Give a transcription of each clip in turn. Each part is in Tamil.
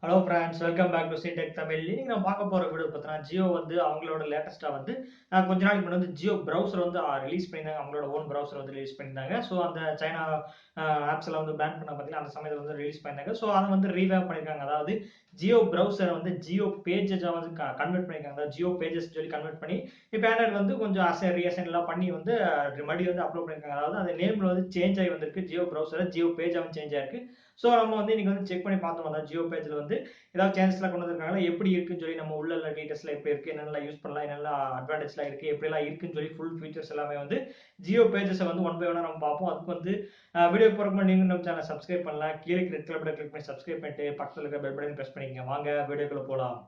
Hello friends, welcome back to C tech Tamil. இன்னைக்கு நம்ம பார்க்க போற வீடியோ பார்த்தீங்கன்னா, ஜியோ வந்து அவங்களோட லேட்டஸ்ட்டா வந்து கொஞ்ச நாளைக்கு முன்னாடி வந்து ஜியோ ப்ரௌசர் வந்து ரிலீஸ் பண்ணியிருந்தாங்க. அவங்களோட ஓன் ப்ரௌசர் வந்து ரிலீஸ் பண்ணியிருந்தாங்க. ஸோ அந்த சைனா ஆப்ஸ் எல்லாம் வந்து பேன் பண்ண பார்த்தீங்கன்னா, அந்த சமயத்துல வந்து ரிலீஸ் பண்ணியிருந்தாங்க. ஸோ அதை வந்து ரீவேப் பண்ணியிருக்காங்க. அதாவது ஜியோ ப்ரௌசரை வந்து ஜியோ பேஜஸா வந்து கன்வெர்ட் பண்ணியிருக்காங்க. அதாவது ஜியோ பேஜஸ் சொல்லி கன்வெர்ட் பண்ணி இப்போ ஆண்ட்ராய்டு வந்து கொஞ்சம் ரீசெண்ட் எல்லாம் பண்ணி வந்து மறுபடியும் வந்து அப்லோட் பண்ணியிருக்காங்க. அதாவது அந்த நேம்ல வந்து சேஞ்ச் ஆகி வந்திருக்கு. ஜியோ ப்ரௌசர் ஜியோ பேஜாவும் சேஞ்ச் ஆயிருக்கு. ஸோ நம்ம வந்து இன்னைக்கு வந்து செக் பண்ணி பார்த்தோம். அதாவது ஜியோ பேஜ்ல வந்து ஏதாவது சேஞ்சஸ்லாம் கொண்டு வந்திருக்காங்களா, எப்படி இருக்குன்னு சொல்லி நம்ம உள்ள டீடைல்ஸ்ல எப்படி இருக்கு, என்னென்னலாம் யூஸ் பண்ணலாம், என்னெல்லாம் அட்வான்டேஜ்லாம் இருக்கு, எப்படிலாம் இருக்குன்னு சொல்லி ஃபுல் ஃபீச்சர்ஸ் எல்லாமே வந்து ஜியோ பேஜஸை வந்து ஒன் பை ஒன்னா நம்ம பார்ப்போம். அதுக்கு வந்து வீடியோ போறதுக்கு முன்னாடி நீங்க நம்ம சேனல் சப்ஸ்கிரைப் பண்ணலாம். கீழே ரெட் கலர் பட்டன் கிளிக் பண்ணி சப்ஸ்கிரைப் பண்ணிட்டு பக்கத்துல இருக்க பெல் பட்டன் பிரஸ் பண்ணிக்கங்க. வாங்க வீடியோக்குள்ள போலாம்.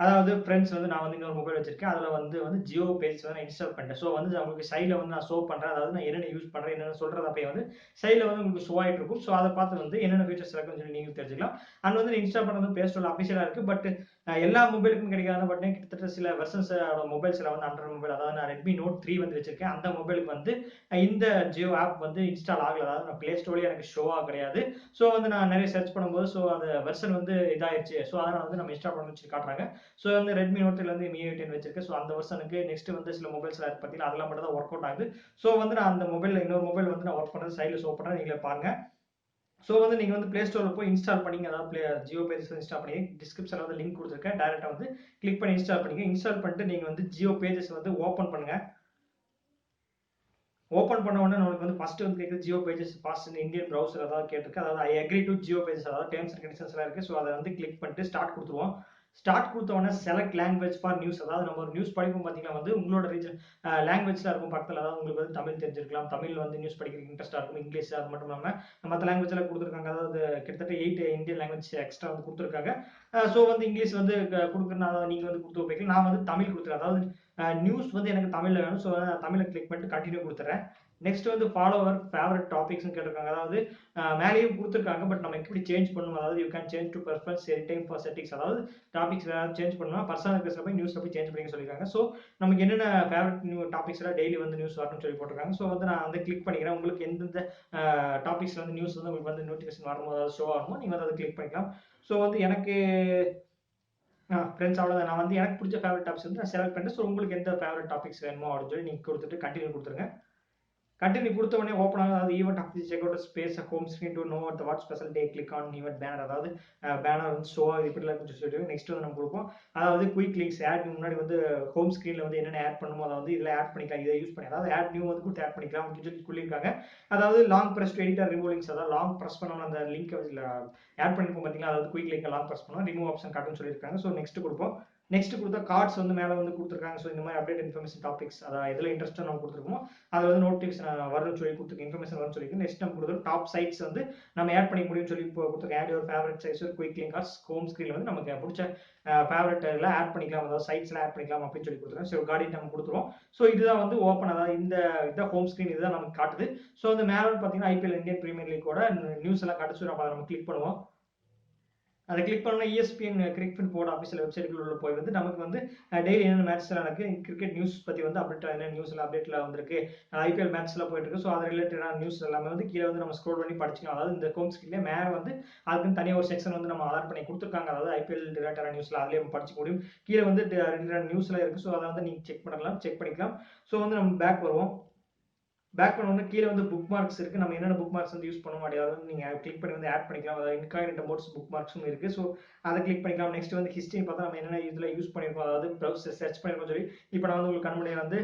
அதாவது ஃப்ரெண்ட்ஸ் வந்து நான் வந்து இன்னொரு மொபைல் வச்சிருக்கேன். அதுல வந்து ஜியோ பேஜ் வந்து நான் இன்ஸ்டால் பண்ணிட்டேன். ஸோ வந்து உங்களுக்கு சைடில் வந்து நான் ஷோ பண்றேன். அதாவது நான் என்னென்ன யூஸ் பண்றேன், என்னென்ன சொல்றது அப்படியே வந்து சைடில் வந்து உங்களுக்கு ஷோ ஆயிட்டு இருக்கும். ஸோ அதை பார்த்து வந்து என்னென்ன ஃபீச்சர்ஸ் இருக்குன்னு சொல்லி நீங்க தெரிஞ்சுக்கலாம். அண்ட் வந்து இன்ஸ்டால் பண்ணது பிளே ஸ்டோர்ல அஃபிஷியலா இருக்கு. பட் எல்லா மொபைலுக்கும் கிடைக்காத பட் கிட்டத்தட்ட சில வெர்ஷன்ஸ் மொபைல்ஸ்ல வந்து அண்டர் மொபைல், அதாவது நான் ரெட்மி நோட் 3 வந்து வச்சிருக்கேன். அந்த மொபைலுக்கு வந்து இந்த ஜியோ ஆப் வந்து இன்ஸ்டால் ஆகல. அதாவது நான் பிளே ஸ்டோர்லயே எனக்கு ஷோவா கிடையாது. ஸோ வந்து நான் நிறைய சர்ச் பண்ணும்போது ஸோ அந்த வெர்ஷன் வந்து இதாயிருச்சு. ஸோ அதனால வந்து நம்ம இன்ஸ்டால் பண்ணி வச்சு காட்டுறாங்க. ஸோ வந்து ரெட்மி நோட்ல இருந்து Mi 10 வச்சிருக்கேன். ஸோ அந்த வருஷனுக்கு நெக்ஸ்ட் வந்து சில மொபைல்ஸ் இருக்கு பார்த்தீங்கன்னா, அதெல்லாம் மட்டும் தான் ஒர்க் அவுட் ஆகுது. ஸோ வந்து நான் அந்த மொபைல்ல இன்னொரு மொபைல் வந்து நான் ஒர்க் பண்றது சைடில் ஷோ பண்றேன், நீங்களே பாருங்க. ஸோ வந்து நீங்க வந்து பிளே ஸ்டோர்ல போய் இன்ஸ்டால் பண்ணீங்க. அதாவது ஜியோ பேஜஸ் இன்ஸ்டால் பண்ணி டிஸ்கிரிப்ஷன்ல வந்து லிங்க் கொடுத்துருக்கேன். டைரக்டா வந்து கிளிக் பண்ணி இன்ஸ்டால் பண்ணிங்க. இன்ஸ்டால் பண்ணிட்டு நீங்க வந்து ஜியோ பேஜஸ் வந்து ஓப்பன் பண்ணுங்க. ஓப்பன் பண்ண உடனே நமக்கு வந்து ஃபர்ஸ்ட் வந்து கேட்குது Jio pages fast in Indian browser, அதாவது கேட்டிருக்கு. அதாவது I agree to Jio pages, அதாவது டேர்ம்ஸ் அண்ட் கண்டிஷன்ஸ் எல்லாம் இருக்கு. ஸோ அதை வந்து கிளிக் பண்ணிட்டு ஸ்டார்ட் கொடுத்துருவோம். ஸ்டார்ட் கொடுத்த உடனே செலக்ட் லாங்குவேஜ் ஃபார் நியூஸ், அதாவது நம்ம ஒரு நியூஸ் படிக்கும் பார்த்தீங்கன்னா வந்து உங்களோட ரீஜன் லாங்குவேஜ்ல இருக்கும் பக்கத்தில். அதாவது உங்களுக்கு வந்து தமிழ் தெரிஞ்சிருக்கலாம், தமிழ் வந்து நியூஸ் படிக்கிறதுக்கு இன்ட்ரெஸ்டா இருக்கும், இங்கிலீஷ் அது மட்டும் இல்லாமல் மற்ற லாங்குவேஜ் எல்லாம் கொடுத்துருக்காங்க. அதாவது கிட்டத்தட்ட 8 இந்தியன் லாங்குவேஜ் எக்ஸ்ட்ரா வந்து கொடுத்துருக்காங்க. ஸோ வந்து இங்கிலீஷ் வந்து கொடுக்குறதுனால நீங்க வந்து கொடுத்து வைப்பீங்க. நான் வந்து தமிழ் கொடுத்துறேன். அதாவது நியூஸ் வந்து எனக்கு தமிழ்ல வேணும். ஸோ தமிழை கிளிக் பண்ணிட்டு கண்டினியூ கொடுத்துறேன். நெக்ஸ்ட் வந்து ஃபாலோவர் ஃபேவரட் டாபிக்ஸ் கேட்டிருக்காங்க. அதாவது மேலேயும் கொடுத்துருக்காங்க. பட் நம்ம எப்படி சேஞ்ச் பண்ணணும், அதாவது you can change to purpose any time for settings, அதாவது டாபிக்ஸ் ஏதாவது சேஞ்ச் பண்ணணும் பர்சனல் பேசுற போய் நியூஸ்ல போய் சேஞ்ச் பண்ணி சொல்லியிருக்காங்க. ஸோ நமக்கு என்னென்ன ஃபேவரட் டாபிக்ஸ் எல்லாம் டெய்லி வந்து நியூஸ் வரணும்னு சொல்லி போட்டிருக்காங்க. ஸோ வந்து நான் வந்து கிளிக் பண்ணிக்கிறேன். உங்களுக்கு எந்தெந்த டாபிக்ஸ்ல வந்து நியூஸ் வந்து உங்களுக்கு வந்து நோட்டிஃபிகேஷன் வரும்போது அதாவது ஷோ ஆகுமோ நீங்க வந்து அதை கிளிக் பண்ணிக்கலாம். ஸோ வந்து எனக்கு ஃப்ரெண்ட்ஸ் அவ்வளோதான். நான் வந்து எனக்கு பிடிச்ச ஃபேவரட் டாபிக்ஸ் வந்து நான் செலக்ட் பண்ணிட்டு, ஸோ உங்களுக்கு எந்த ஃபேவரட் டாபிக்ஸ் வேணுமோ அப்படின்னு சொல்லி நீங்க கொடுத்துட்டு கண்டினியூ கொடுத்துருங்க. கண்டினியூ கொடுத்த உடனே ஓப்பன் ஆகும். அதாவது event of the check out space home screen to know the what special day click on event banner, அதாவது பேனர் வந்து ஷோ இப்படி இருக்குன்னு சொல்லிட்டு நெக்ஸ்ட் வந்து நம்ம கொடுப்போம். அதாவது குயிக் லிங்க்ஸ் ஆட் முன்னாடி வந்து ஹோம் ஸ்கிரீன்ல வந்து என்னென்ன ஆட் பண்ணுமோ அதை வந்து இதில் ஆட் பண்ணிக்கலாம். இதை யூஸ் பண்ணி அதாவது ஆட் நியூ வந்து கொடுத்து ஆட் பண்ணிக்கலாம் அப்படின்னு சொல்லி சொல்லியிருக்காங்க. அதாவது long press to edit R remove links, அதாவது லாங் பிரஸ் பண்ணணும் அந்த லிங்க் ஆட் பண்ணிருப்போம் பார்த்தீங்களா, அதாவது குயிக் லிங்க் லாங் பிரஸ் பண்ணோம் ரிமூவ் ஆப்ஷன் காட்டுன்னு சொல்லியிருக்காங்க. ஸோ நெக்ஸ்ட் கொடுப்போம். நெக்ஸ்ட் கொடுத்தா கார்ட்ஸ் வந்து மேலே வந்து கொடுத்துருக்காங்க. ஸோ இந்த மாதிரி அப்டேட் இன்ஃபர்மேஷன் டாபிக்ஸ், அதாவது எதில் இன்ட்ரெஸ்ட்டாக நம்ம கொடுத்துருக்கோமோ அது வந்து நோட்டிஃபிகேஷன் வரும்னு சொல்லி கொடுத்துருக்கு, இன்ஃபர்மேஷன் வரும்னு சொல்லி. நெக்ஸ்ட் நம்ம கொடுத்துருக்கோம் டாப் சைட்ஸ் வந்து நம்ம ஆட் பண்ணிக்க முடியும்னு சொல்லி இப்போ கொடுத்துருக்கோம். ஆட் யுவர் ஃபேவரட் சைட்ஸ் ஒரு குயிக் லிங்க் ஹோம் ஸ்க்ரீன்ல வந்து நமக்கு பிடிச்ச ஃபேவரட் எல்லாம் ஆட் பண்ணிக்கலாம், அதாவது சைட்ஸ்ல ஆட் பண்ணிக்கலாம் அப்படின்னு சொல்லி கொடுத்துருக்கோம். ஸோ கார்டின் நம்ம கொடுத்துருவோம். ஸோ இதுதான் வந்து ஓப்பன், அதாவது இந்த ஹோம் ஸ்க்ரீன் இதுதான் நமக்கு காட்டுது. ஸோ அந்த மேலே பார்த்தீங்கன்னா ஐபிஎல் இந்தியன் பிரீமியர் லீக்கோட நியூஸ் எல்லாம் காட்டுச்சு. நம்ம அதை நம்ம கிளிக் பண்ணுவோம். அதை கிளிக் பண்ணா ESPN கிரிக்கெட் போர்டு ஆஃபீஷியல் வெப்சைட்டுக்குள்ள உள்ள போய் வந்து நமக்கு வந்து டெய்லி என்னென்ன மேட்ச் நடக்கு, கிரிக்கெட் நியூஸ் பத்தி வந்து அப்டேட் என்ன நியூஸ்ல அப்டேட்ல வந்திருக்கு, ஐபிஎல் மேட்ச் எல்லாம் போயிட்டு இருக்கு. ஸோ அது ரிலேட்டடான நியூஸ் எல்லாமே வந்து கீழே வந்து நம்ம ஸ்க்ரோல் பண்ணி படிச்சுக்கலாம். அதாவது இந்த ஹோம் ஸ்கிரீன்ல மேலே வந்து அதுக்குன்னு தனியாக ஒரு செக்ஷன் வந்து நம்ம அலாட் பண்ணி கொடுத்துருக்காங்க. அதாவது ஐபிஎல் ரிலேட்டடான நியூஸ்ல அதுலேயே நம்ம படிச்சுக்க முடியும். கீழே வந்து ரிலேட்டட் நியூஸ்ல இருக்கு. ஸோ அதை வந்து நீங்க செக் பண்ணலாம், செக் பண்ணிக்கலாம். ஸோ வந்து நம்ம பேக் வருவோம். பேக் பண்ண உடனே கீழே வந்து புக் மார்க்ஸ் இருக்கு. நம்ம என்னென்ன புக் மார்க்ஸ் வந்து யூஸ் பண்ண முடியாது நீங்க கிளிக் பண்ணி வந்து ஆட் பண்ணிக்கலாம். அதாவது இன்காக்னிட்டோ மோட்ஸ் புக் மார்க்ஸும் இருக்கு. ஸோ அதை கிளிக் பண்ணிக்கலாம். நெக்ஸ்ட் வந்து ஹிஸ்டரி பார்த்தா நம்ம என்னென்ன இதுல யூஸ் பண்ணிருக்கோம், அதாவது ப்ரௌசர் சர்ச் பண்ணிருக்கோம் சொல்லி இப்போ நான் வந்து உங்களுக்கு கண்முடிய வந்து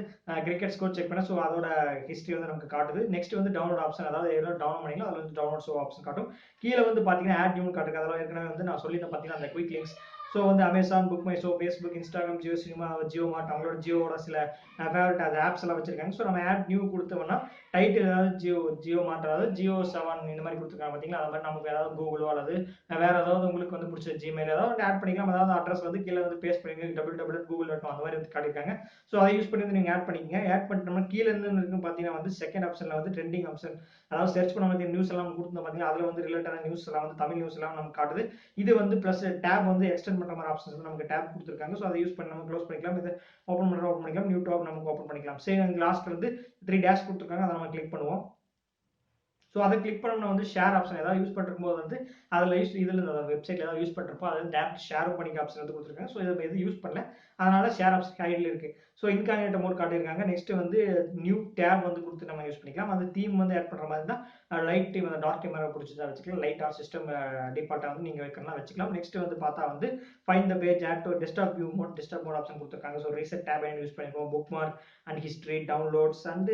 கிரிக்கெட் ஸ்கோர் செக் பண்ண. ஸோ அதோட ஹிஸ்டரி வந்து நமக்கு காட்டுது. நெக்ஸ்ட் வந்து டவுன்லோட் ஆப்ஷன், அதாவது எவ்வளோ டவுன்லோட் பண்ணிக்கலாம் அதில் வந்து டவுன்லோட் ஷோ ஆப்ஷன் காட்டும். கீழே வந்து பார்த்தீங்கன்னா ஆட் நியூ காட்டுது. அதெல்லாம் ஏற்கனவே வந்து நான் சொல்லியிருந்தேன் பார்த்தீங்கன்னா அந்த குயிக் லிங்க்ஸ். ஸோ வந்து Amazon book my show, Facebook, Instagram, Jio cinema, Jio mart, அவங்களோட ஜியோட சில ஃபேவரட் அது ஆப்ஸ் எல்லாம் வச்சிருக்காங்க. ஸோ நம்ம ஆட் நியூ கொடுத்தோம்னா டைட்டில் ஏதாவது ஜியோ மார்ட், அதாவது ஜியோ 7 இந்த மாதிரி கொடுத்துருக்காங்க பார்த்தீங்களா, அது மாதிரி நமக்கு ஏதாவது கூகுளோ அல்லது வேற ஏதாவது உங்களுக்கு வந்து பிடிச்ச ஜிமெயில் ஏதாவது ஆட் பண்ணிக்கலாம். அதாவது அட்ரஸ் வந்து கீழே வந்து பேஸ்ட் பண்ணி www.google.com அந்த மாதிரி வந்து காட்டியிருக்காங்க. ஸோ அதை யூஸ் பண்ணி வந்து நீங்க ஆட் பண்ணிக்கங்க. ஆட் பண்ணிட்டோம்னா கீழே இருந்து இருக்குன்னு பார்த்தீங்கன்னா வந்து செகண்ட் ஆப்ஷன்ல வந்து ட்ரெண்டிங் ஆப்ஷன், அதாவது சர்ச் பண்ண பத்தி நியூஸ் எல்லாம் கொடுத்து பார்த்தீங்கன்னா அதுல வந்து ரிலேட்டடான நியூஸ் எல்லாம் வந்து தமிழ் நியூஸ் எல்லாம் நமக்கு காட்டுது. இது வந்து பிளஸ் டேப் வந்து எக்ஸ்டெண்ட் பண்ற மாதிரி ஆப்ஷன்ஸ் வந்து நமக்கு டேப் கொடுத்துருக்காங்க. ஸோ அதை யூஸ் பண்ணி நம்ம க்ளோஸ் பண்ணிக்கலாம். இதை ஓப்பன் பண்ணிக்கலாம். நியூ டாப் நமக்கு ஓப்பன் பண்ணிக்கலாம். சரி, லாஸ்ட் வந்து 3 டேஷ் கொடுத்துருக்காங்க, அதை நம்ம கிளிக் பண்ணுவோம். ஸோ அதை கிளிக் பண்ணோம்னா வந்து ஷேர் ஆப்ஷன் ஏதாவது யூஸ் பண்ணிருக்கும்போது வந்து அதில் இதில் வெப்சைட்ல ஏதாவது யூஸ் பண்ணிருப்போம், அதை டேரக்ட் ஷேர் பண்ணிக்க ஆப்ஷன் வந்து கொடுத்துருக்காங்க. ஸோ இதை எது யூஸ் பண்ணல, அதனால ஷேர் ஆப்ஷன் ஐடியில் இருக்கு. ஸோ இன்காக்னிட்டோ மோட் காட்டியிருக்காங்க. நெக்ஸ்ட் வந்து நியூ டேப் வந்து கொடுத்து நம்ம யூஸ் பண்ணிக்கலாம். அந்த தீம் வந்து ஆட் பண்ற மாதிரி தான் லைட் தீம், அந்த டார்க் தீம் பிடிச்சதா வச்சுக்கலாம். லைட் ஆர் சிஸ்டம் டிஃபால்ட்டா வந்து நீங்க வைக்கலாம் வச்சுக்கலாம். நெக்ஸ்ட் வந்து பார்த்தா வந்து find the page add to desktop view mode, desktop mode option கொடுத்துருக்காங்க. ஸோ ரீசெட் டேப் யூஸ் பண்ணிப்போம், bookmark and history, downloads and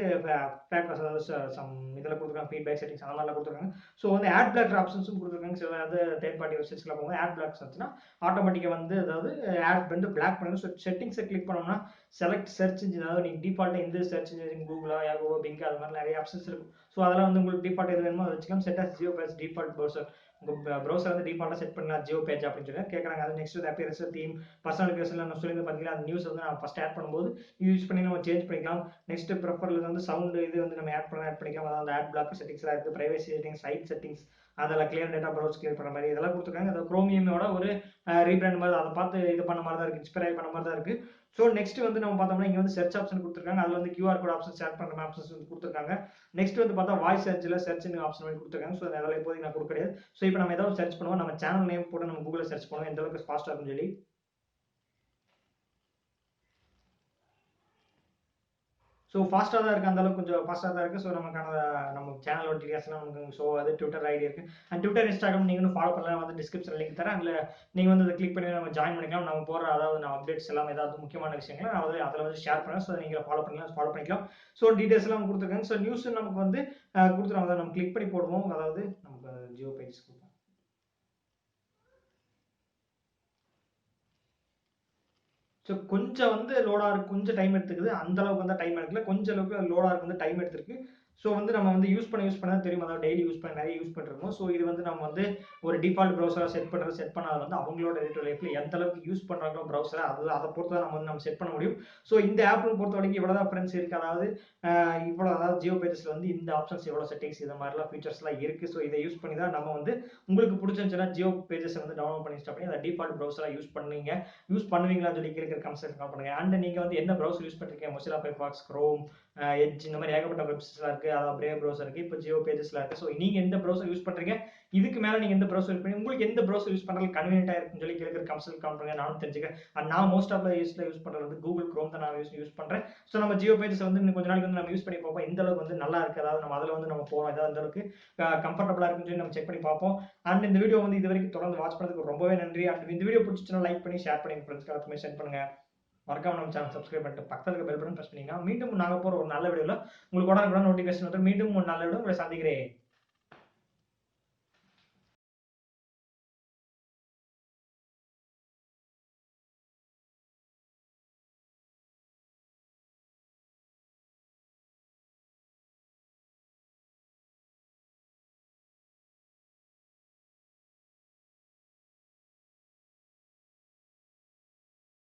factors, அதாவது சம் இதில் கொடுத்துருக்காங்க, ஃபீட்பேக் செட்டிங்ஸ் அந்த மாதிரிலாம் கொடுத்துருக்காங்க. ஸோ வந்து ஆட் பிளாக் ஆப்ஷன்ஸும் கொடுத்துருக்காங்க. ஸோ அதாவது தேர்ட் பார்ட்டி வெப்சைட்ஸ்ல போகும் ஆட் பிளாக்ஸ் வந்துச்சுன்னா ஆட்டோமேட்டிக்காக வந்து அதாவது ஆட் வந்து பிளாக் பண்ணுங்க. ஸோ செட்டிங்ஸை கிளிக் பண்ணோம்னா செலக்ட் சர்ச் இன்ஜின், அதாவது நீங்கள் டிஃபால்ட்டாக எந்த சர்ச் இன்ஜின் கூகுளா யாகோ பிங் அது மாதிரி நிறைய ஆப்ஷன்ஸ் இருக்கும். ஸோ அதெல்லாம் வந்து உங்களுக்கு டிஃபால்ட் எது வேணுமோ அதை வச்சுக்கலாம். Set as Jio page default browser, உங்கள் ப்ரௌசர் வந்து டிஃபால்ட்டாக செட் பண்ணலாம் ஜியோ பேஜ் அப்படின்னு சொல்லி கேட்குறாங்க. அது நெக்ஸ்ட் வந்து அப்பியரன்ஸ் தீம் பர்சனலைசேஷன் நான் சொல்லி பார்த்தீங்கன்னா அந்த நியூஸ் வந்து நான் ஃபஸ்ட் ஆட் பண்ணும்போது யூஸ் பண்ணி நம்ம சேஞ்ச் பண்ணிக்கலாம். நெக்ஸ்ட் ப்ரிஃபரில் வந்து சவுண்ட் இது வந்து நம்ம ஆட் பண்ணிக்கலாம். அதாவது ஆட் பிளாக் செட்டிங்ஸ்லாம் இருக்குது, பிரைவசி செட்டிங்ஸ், சைட் செட்டிங்ஸ், அதெல்லாம் கிளியர் டேட்டா ப்ரௌஸ் கிளியர் பண்ணுற மாதிரி இதெல்லாம் கொடுத்துருக்காங்க. அது குரோமியமோட ஒரு ரீபிராண்ட் மாதிரி, அதை பார்த்து இது பண்ண மாதிரி தான் இருக்குது, இன்ஸ்பயர் பண்ண மாதிரி தான் இருக்குது. ஸோ நெக்ஸ்ட் வந்து நம்ம பார்த்தோம்னா இங்கே வந்து சர்ச் ஆப்ஷன் கொடுத்துருக்காங்க. அதில் வந்து QR கோட் ஆப்ஷன் ஷேர் பண்ணுற ஆப்ஷன்ஸ் வந்து கொடுத்துருக்காங்க. நெக்ஸ்ட் வந்து பார்த்தா வாய்ஸ் சர்ச்சில் சர்ச் ஆப்ஷன் வந்து கொடுத்துருக்காங்க. ஸோ அதெல்லாம் இப்போதைக்கு நான் கொடுக்க கிடையாது. ஸோ இப்போ நம்ம ஏதாவது சர்ச் பண்ணுவோம், நம்ம சேனல் நேம் போட்டு நம்ம கூகுளில் சர்ச் பண்ணுவோம் எந்த அளவுக்கு ஃபாஸ்ட்டாக இருக்குன்னு சொல்லி. ஸோ ஃபாஸ்ட்டாக தான் இருக்குது, அந்த அளவுக்கு கொஞ்சம் ஃபாஸ்ட்டாக தான் இருக்குது. ஸோ நமக்கான நம்ம சேனலோட டீடைல்ஸ்லாம் நமக்கு ஸோ அது ட்விட்டர் ஐடி இருக்குது. அண்ட் ட்விட்டர் இன்ஸ்டாகிராம் நீங்கள் ஃபாலோ பண்ணலாம், வந்து டிஸ்கிரிப்ஷன் லிங்க் தரேன். அதில் நீங்கள் வந்து அதை கிளிக் பண்ணி நம்ம ஜாயின் பண்ணிக்கலாம். நம்ம போகிற அதாவது நம்ம அப்டேட்ஸ் எல்லாம் ஏதாவது முக்கியமான விஷயங்களை நான் வந்து அதில் வந்து ஷேர் பண்ணுவேன். ஸோ நீங்கள் ஃபாலோ பண்ணிக்கலாம். ஸோ டீடைல்ஸ் எல்லாம் கொடுத்துருக்காங்க. ஸோ நியூஸ் நமக்கு வந்து கொடுத்துருவாங்க, அதை நம்ம கிளிக் பண்ணி போடுவோம். அதாவது நமக்கு ஜியோ பேஜ் கொடுப்போம். ஸோ கொஞ்சம் வந்து லோடாக இருக்கு, கொஞ்சம் டைம் எடுத்துக்குது. அந்த அளவுக்கு வந்து டைம் எடுக்கல, கொஞ்சம் அளவுக்கு லோடாக இருக்கு, வந்து டைம் எடுத்திருக்கு. ஸோ வந்து நம்ம வந்து யூஸ் பண்ண தெரியும், அதாவது டெய்லி யூஸ் பண்ண நிறைய யூஸ் பண்ணிருக்கோம். ஸோ இது வந்து நம்ம வந்து ஒரு டிஃபால்ட் ப்ரௌசராக செட் பண்ணாத வந்து அவங்களோட டே டு லைஃப்ல எந்த அளவுக்கு யூஸ் பண்றாங்களோ ப்ரௌசரை, அது அதை பொறுத்து தான் நம்ம செட் பண்ண முடியும். ஸோ இந்த ஆப் பொறுத்த வரைக்கும் இவ்வளவுதான் ஃப்ரெண்ட்ஸ் இருக்கு. அதாவது இவ்வளோ, அதாவது ஜியோ பேஜஸ்ல வந்து இந்த ஆப்ஷன்ஸ் இவ்வளோ செட்டிங்ஸ் இந்த மாதிரிலாம் ஃபீச்சர்ஸ்லாம் இருக்கு. ஸோ இதை யூஸ் பண்ணி தான் நம்ம வந்து உங்களுக்கு பிடிச்சிருந்துச்சுன்னா ஜியோ பேஜஸ் வந்து டவுன்லோட் பண்ணி இன்ஸ்டால் பண்ணி அதை டிஃபால்ட் ப்ரௌசராக யூஸ் பண்ணுவீங்களான்னு சொல்லி கீழே கமெண்ட்ஸ் கால் பண்ணுங்க. அண்ட் நீங்க வந்து என்ன ப்ரௌசர் யூஸ் பண்றீங்க, மொசிலா ஃபயர்பாக்ஸ், குரோம், எட்ஜ், இந்த மாதிரி ஏகப்பட்ட வெப்சைட்ஸ்லாம் இருக்கு. அதாவது பிரேவ் ப்ரௌசர் இருக்கு, இப்போ ஜியோ பேஜஸ்ல இருக்கு. ஸோ நீங்க எந்த ப்ரௌசர் யூஸ் பண்றீங்க, இதுக்கு மேல நீங்க எந்த ப்ரௌசர் யூஸ் பண்ணி உங்களுக்கு எந்த ப்ரௌசர் யூஸ் பண்றது கன்வீனியன்ட்டா இருக்குன்னு சொல்லி கீழே கமெண்ட்ஸ் கால் பண்ணுங்க, நானும் தெரிஞ்சுக்கிறேன். அண்ட் நான் மோஸ்ட் ஆஃப் யூஸ் பண்றது வந்து கூகுள் குரோம் தான் நான் யூஸ் பண்றேன். ஸோ நம்ம ஜியோ பேஜஸ் வந்து இன்னும் கொஞ்ச நாளைக்கு வந்து நம்ம யூஸ் பண்ணி பார்ப்போம் எந்த அளவுக்கு வந்து நல்லா இருக்கு, அதாவது நம்ம அதில் வந்து நம்ம போறோம் ஏதாவது அந்த அளவுக்கு கம்ஃபர்டபுளா இருக்குன்னு சொல்லி நம்ம செக் பண்ணி பார்ப்போம். அண்ட் இந்த வீடியோ வந்து இது வரைக்கும் தொடர்ந்து வாட்ச் பண்ணதுக்கு ரொம்பவே நன்றி. அண்ட் இந்த வீடியோ பிடிச்சிச்சுன்னா லைக் பண்ணி ஷேர் பண்ணி ஃப்ரெண்ட்ஸ்க்கு எல்லாத்துக்குமே சென்ட் பண்ணுங்க. மறக்காம நம்ம சேனல் சப்ஸ்கிரைப் பண்ணிட்டு பக்கத்துல இருக்க பெல் பட்டன் பிரஸ் பண்ணீங்கன்னா மீண்டும் நாங்க போற ஒரு நல்ல வீடியோல உங்களுக்கு உடனுக்குடன் நோட்டிஃபிகேஷன் வந்து மீண்டும் ஒரு நல்ல வீடியோ உங்களை சந்திக்கிறேன்.